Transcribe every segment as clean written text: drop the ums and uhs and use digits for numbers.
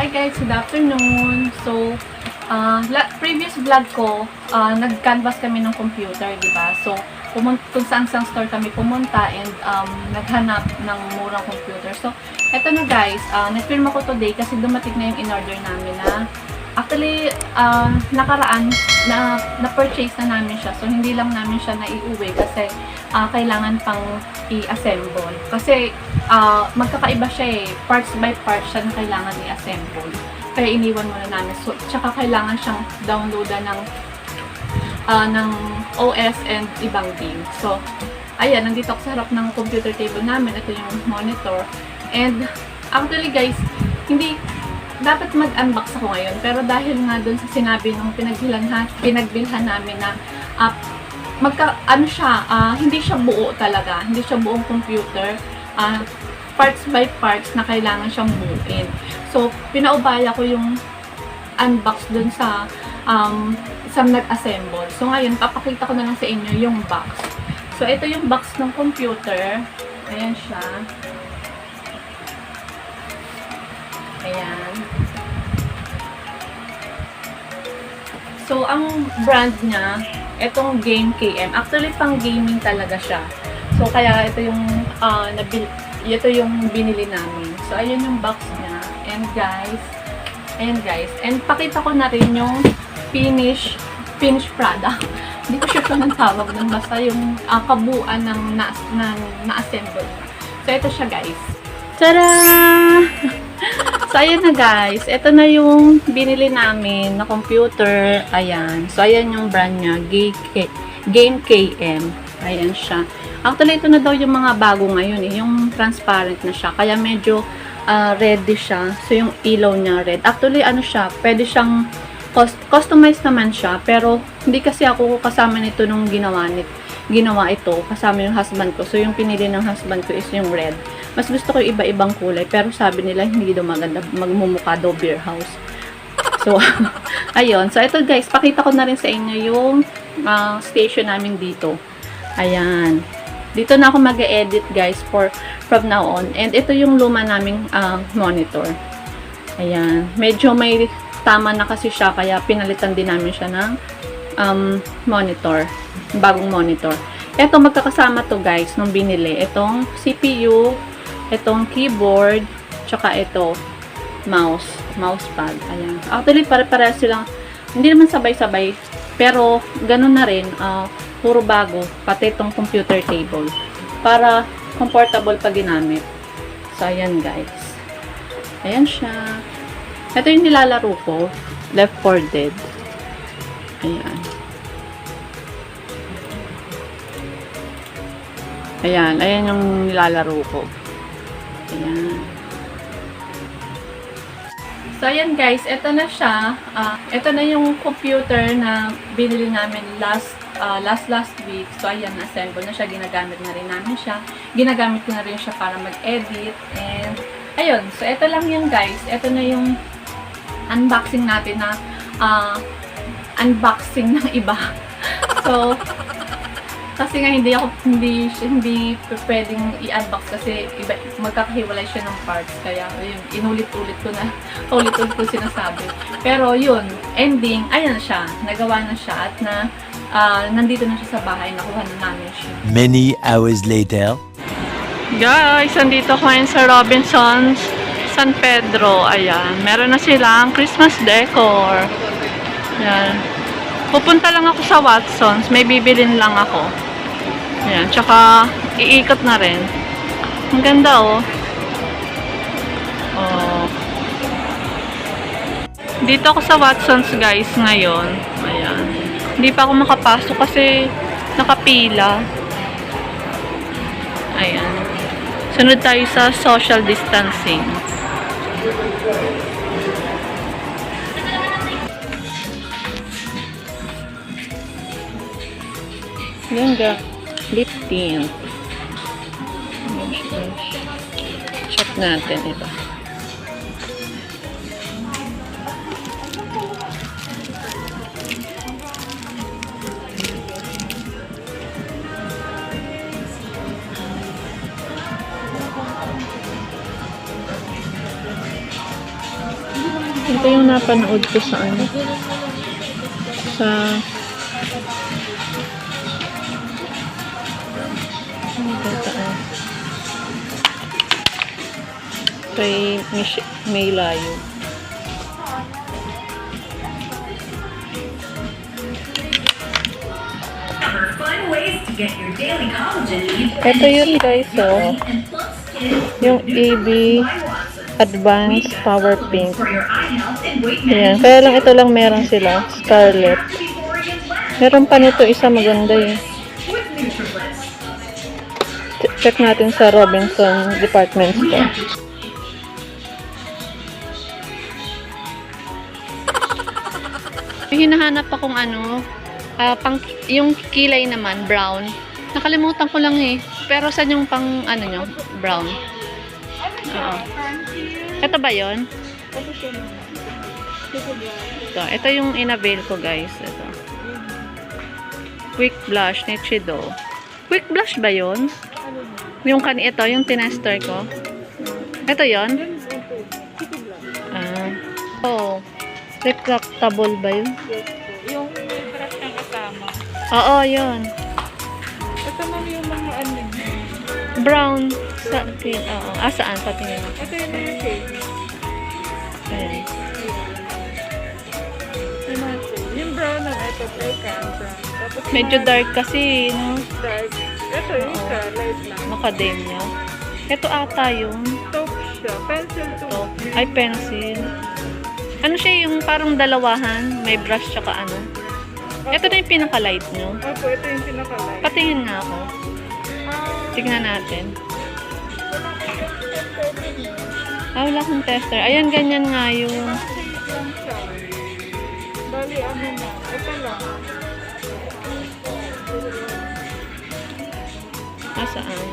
Hi guys, good afternoon. So, previous vlog ko, nag-canvas kami ng computer, di ba? So, kung saan store kami pumunta and naghanap ng murang computer. So, eto na guys, nag-film ako today kasi dumating na yung in-order namin na actually, nakaraan na-purchase na namin siya. So, hindi lang namin siya naiuwi kasi kailangan pang i-assemble. Kasi, magkakaiba siya eh. Parts by parts siya na kailangan i-assemble. Kaya iniwan muna namin. So, tsaka kailangan siyang downloadan ng OS and ibang game. So, ayan, nandito ako sa harap ng computer table namin. Ito yung monitor. And, actually guys, hindi dapat mag-unbox ako ngayon. Pero dahil nga dun sa sinabi nung pinagbilhan namin na hindi siya buo talaga. Hindi siya buong computer. Parts by parts na kailangan siyang buuin. So, pinaubaya ko yung unbox dun sa nag-assemble. So, ngayon, papakita ko na lang sa inyo yung box. So, ito yung box ng computer. Ayan siya. Ayan. So, ang brand niya, itong Game KM. Actually, pang gaming talaga siya. So, kaya ito yung binili namin. So, ayun yung box niya. And guys, and pakita ko na rin yung finished product. Hindi ko sure kung anong tawag nun. Basta yung kabuuan ng na-assemble. So, ito siya guys. Tada! So, ayan na guys. Ito na yung binili namin na computer. Ayan. So, ayan yung brand niya. Game KM. Ayan siya. Actually, ito na daw yung mga bago ngayon eh. Yung transparent na siya. Kaya medyo reddy siya. So, yung ilaw niya red. Actually, ano siya, pwede siyang customized naman siya. Pero, hindi kasi ako kasama nito nung ginawa ito. Kasama yung husband ko. So, yung pinili ng husband ko is yung red. Mas gusto ko yung iba-ibang kulay. Pero, sabi nila, hindi daw maganda. Magmumukha daw beer house. So, ayun. So, ito guys, pakita ko na rin sa inyo yung station namin dito. Ayan. Dito na ako mag-edit guys from now on. And ito yung luma naming monitor. Ayan. Medyo may tama na kasi siya. Kaya pinalitan din namin siya ng monitor. Bagong monitor. Ito magkakasama to guys nung binili. Itong CPU, itong keyboard, tsaka ito mousepad. Ayan. Actually, pare-pareho silang, hindi naman sabay-sabay. Pero, ganun na rin. Puro bago, pati itong computer table. Para comfortable pag ginamit. So, ayan guys. Ayan siya. Ito yung nilalaro ko. Left 4 Dead. Ayan. Ayan. Ayan yung nilalaro ko. Ayan. So, ayan guys. Ito na siya. Ito na yung computer na binili namin last week. So, ayan, assemble na siya. Ginagamit na rin namin siya. Ginagamit ko na rin siya para mag-edit. And, ayun. So, ito lang yung guys. Ito na yung unboxing natin na unboxing ng iba. So, kasi nga hindi pwedeng i-unbox kasi iba, magkakahiwalay siya ng parts. Kaya, yun, inulit-ulit ko sinasabi. Pero, yun, ending, ayan siya. Nagawa na siya at nandito na siya sa bahay. Nakuha na namin siya. Many hours later. Guys, nandito ko ngayon sa Robinsons San Pedro. Ayan. Meron na silang Christmas decor. Ayan. Pupunta lang ako sa Watsons. May bibilin lang ako. Ayan. Tsaka, iikot na rin. Ang ganda, oh. Oh. Dito ako sa Watsons, guys, ngayon. Ayan. Hindi pa ako makapasok kasi nakapila. Ayan. Sunod tayo sa social distancing. Ganda. Lip tint. Check natin ito. Ito yung napanood ko sa ano. Sa kay May Layo. Fun ways to get your daily collagen needs. Ito yun guys, oh. Yung AB Advanced Power Pink. For your eye health and weight Ayan. Kaya lang ito lang meron sila. Scarlet. Meron pa nito isa maganda eh. with Nutribliss. Check natin sa Robinson Department Store. Yung hinahanap akong ano, yung kilay naman, brown. Nakalimutan ko lang eh. Pero saan yung pang, ano nyo, brown? Oo. Ito ba yun? Ito yung in-avail ko guys. Ito. Quick Blush, Nichido. Quick Blush ba yun? Yung ito, yung tinester ko. Ito yun? Oh. Retractable ba yun? Yung may brush ng kasama. Oo, yun. Ito ma'am yung mga ano. Brown. Sa akin. Oo. Saan? Patingin mo. Ito yung mga shade. Ayan. Yung brown na ito, brown. Tapos Medyo dark kasi, no? dark. Ito yung Oo. isa, light lang. Macadamia. Ito ata yung Taupe siya. Pencil to. ay pencil. Ano siya yung parang dalawahan? May brush tsaka ano? Ito na yung pinaka-light nyo. Opo, ito yung pinaka-light. Patingin nga ako. Ah, Tignan natin. Wala akong tester. Ayan, ganyan nga yung... shade lang siya. Bali, ano na. Ito lang. Saan?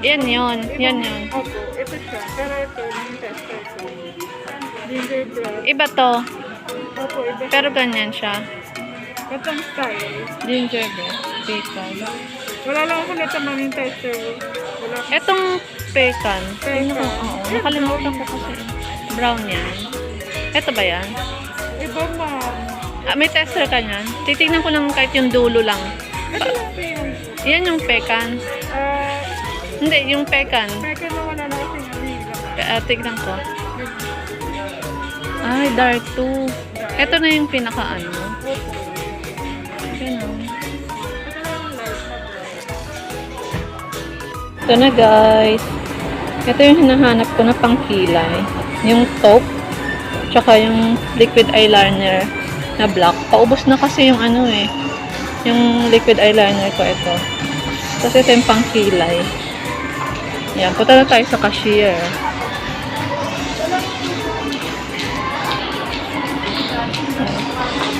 Yan yun. Yan yun. Opo, ito siya. Pero ito, yung tester ko. Ginger brush. Iba to. Opo, iba. Pero ganyan siya. Itong style. Ginger brush. Pecan. Wala lang ako nito ma'am yung tester. Wala ko. Etong pecan. Pecan. Oo. Nakalimutan ko kasi. Brown yan. Ito ba yan? Iba ma'am. May tester ka niyan? Titignan ko lang kahit yung dulo lang. Ito lang po yung Yan yung pecan. Hindi, yung pecan. mega na wala na kasing ano. Tignan ko. Ay, dark too. Ito na yung pinaka-ano. Yan o. Ito na guys. Ito yung hinahanap ko na pangkilay. Yung taupe. Tsaka yung liquid eyeliner na black. Paubos na kasi yung ano eh. Yung liquid eyeliner ko ito. Tapos ito yung pangkilay. Yan. Punta na tayo sa cashier.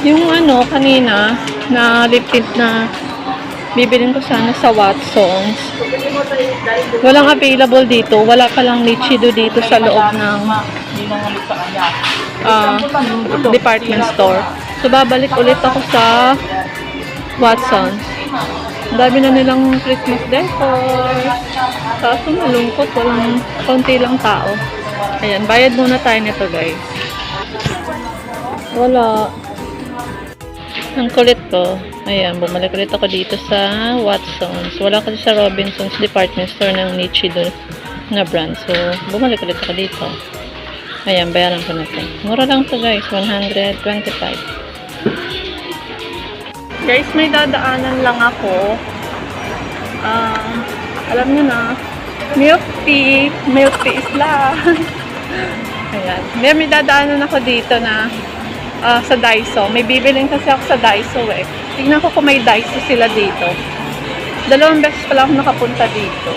Yung ano, kanina, na lip tint na bibilin ko sana sa Watsons. Walang available dito. Wala palang Nichido dito sa loob ng department store. So, babalik ulit ako sa Watsons. Ang dami na nilang Christmas decor. Kaso malungkot. Walang konti lang tao. Ayan, bayad muna tayo nito guys. Wala. Ang kulit ko. Ayan, bumalik ulit ako dito sa Watsons. Wala kasi sa Robinsons department store ng Nichido na brand. So, bumalik ulit ako dito. Ayan, bayaran ko na ito. Mura lang to guys. 125. Guys, may dadaanan lang ako. Alam nyo na. Milk tea. Milk tea is life. Ayan. May dadaanan ako dito na sa Daiso. May bibilin kasi ako sa Daiso eh. Tignan ko kung may Daiso sila dito. 2 beses pala ako nakapunta dito.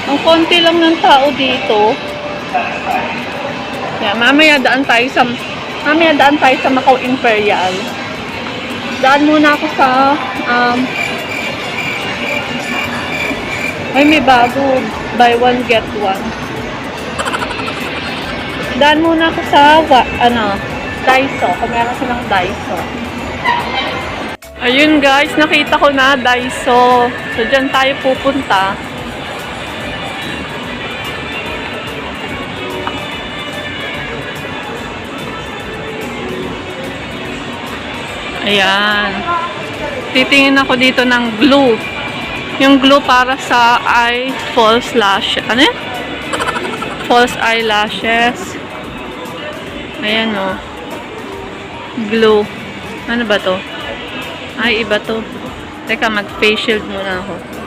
Ang konti lang ng tao dito. Yeah, mamaya daan tayo sa Macau Imperial. Daan muna ako sa may bago buy one get one. Daan muna ako sa Daiso, kung meron silang Daiso. Ayun guys, nakita ko na Daiso. So, dyan tayo pupunta. Ayan. Titingin ako dito ng glue. Yung glue para sa eye false lash. Ano yun? False eyelashes. Ayan o. Glue. Ano ba to? Ay, iba to. Teka, mag-face shield muna ako.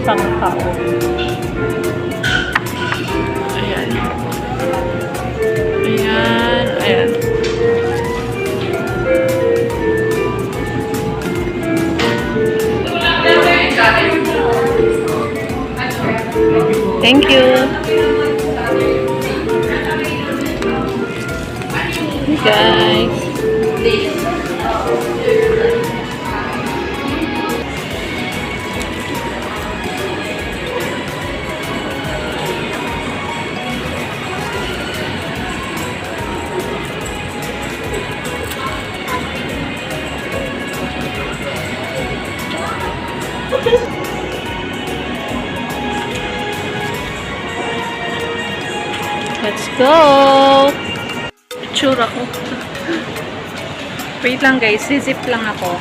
Sangkao. Ayan. Ayan. Ayan. Thank you. Hey guys. Let's go! Itsura ko. Wait lang guys, zip lang ako.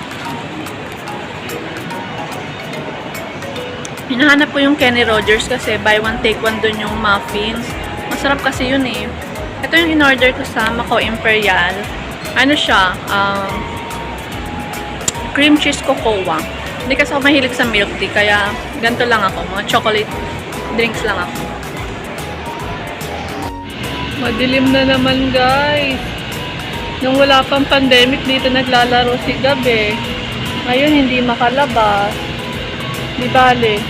Hinahanap ko yung Kenny Rogers kasi buy one take one dun yung muffins. Masarap kasi yun eh. Ito yung in-order ko sa Macau Imperial. Ano siya? Cream cheese cocoa. Hindi kasi ako mahilig sa milk tea, kaya ganito lang ako. Mga chocolate drinks lang ako. Madilim na naman guys. Nung wala pang pandemic, dito naglalaro si Gab eh. Ngayon hindi makalabas. Di bale.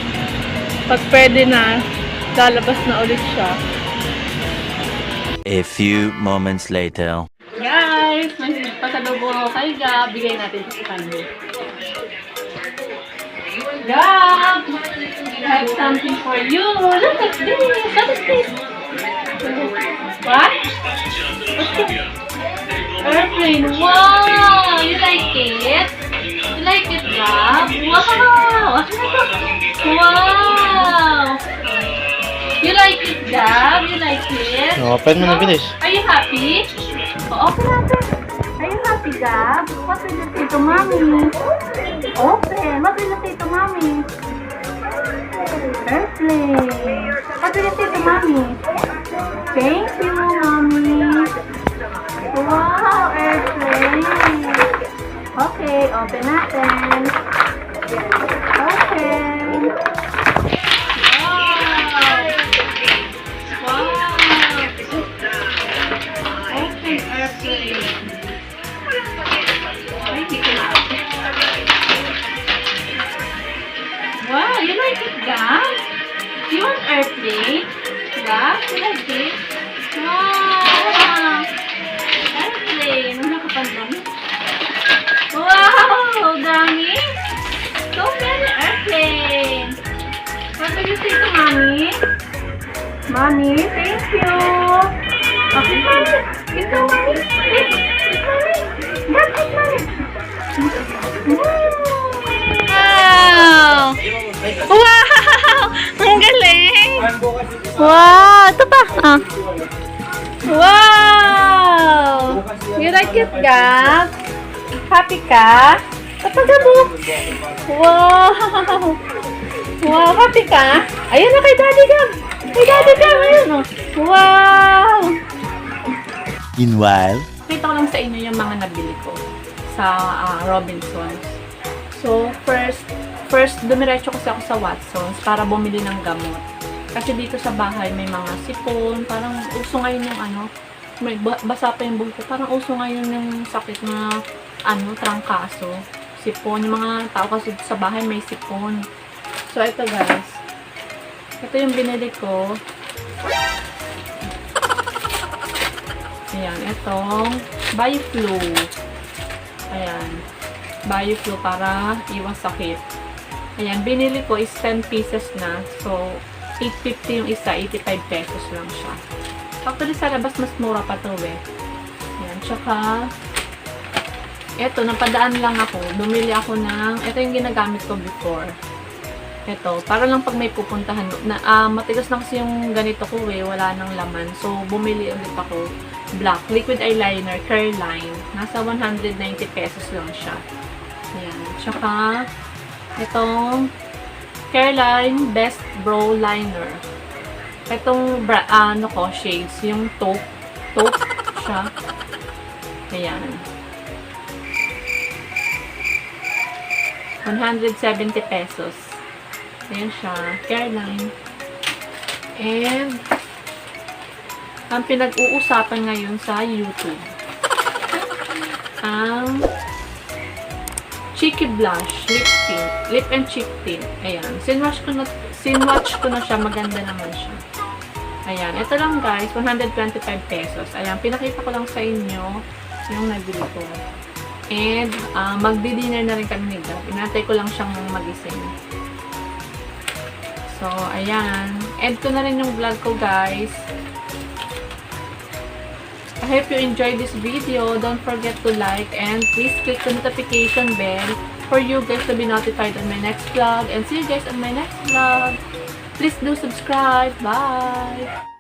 Pag pwede na, lalabas na ulit siya. A few moments later. Guys, may pasalubong ako kay Gab. Bigay natin sa kanya. Gab! I have something for you. Look at this. What is this? What? Airplane. Wow! You like it? You like it, Gab? Wow! Wow! You like it, Gab? You like it? Open mo na bilis. Are you happy? Open natin. Are you happy, Gab? What will you say to mommy? Open. What will you say to mommy? Airplane. What will you say to mommy? Thank you, mommy. Wow, airplane. Okay, open natin. Open. Wow. Wow. Open airplane. Ay, hindi ko na. Wow, you like it, Gab? You want airplane? Gab, you like it? Wow! Airplane. Ano ka pang dami? Wow! Dami! So many airplane! What will you say to mommy? Mommy, thank you! Okay, mommy. Ito, mommy. It's mommy. That's it, mommy. Wow! Wow! Ang galing! Wow! Ito pa! Ah. Wow! You like it, Gab? Happy ka? Papagabok! Wow! Wow! Happy ka? Ayun na kay Daddy Gab! Kay Daddy Gab! Ayun o! Wow! Meanwhile, Kita ko lang sa inyo yung mga nabili ko sa Robinsons. So, first dumiretso kasi ako sa Watsons para bumili ng gamot. Kasi dito sa bahay may mga sipon, parang uso ngayon yung may basa pa yung buhok ko. Parang uso ngayon yung sakit na trangkaso. Sipon. Yung mga tao kasi sa bahay may sipon. So, ito guys. Ito yung binili ko. Ayan, itong Biflu. Ayan. Biflu para iwas sakit. Ayan, binili ko is 10 pieces na. So, 8.50 yung isa, 85 pesos lang siya. Actually, sa labas, mas mura pa to eh. Ayan, tsaka, eto, napadaan lang ako. Bumili ako ng, eto yung ginagamit ko before. Eto, para lang pag may pupuntahan. Matigas na kasi yung ganito ko eh, wala nang laman. So, bumili ulit ako. Black, liquid eyeliner, Careline. Nasa 190 pesos lang siya. Ayan, tsaka, itong Careline Best Brow Liner. Itong shades, yung taupe siya. Ayan. 170 pesos. Ayan siya. Careline. And, ang pinag-uusapan ngayon sa YouTube, ang Cheeky Blush Lip Tint. Lip and Cheek Tint. Ayan. Sinwatch ko na siya. Maganda naman siya. Ayan. Ito lang guys. 125 pesos. Ayan. Pinakita ko lang sa inyo yung nabili ko. And, magdi-dinner na rin kami ni Gab. Inatay ko lang siyang magising. So, ayan. End ko na rin yung vlog ko, guys. I hope you enjoyed this video. Don't forget to like and please click the notification bell for you guys to be notified on my next vlog. And see you guys on my next vlog. Please do subscribe. Bye!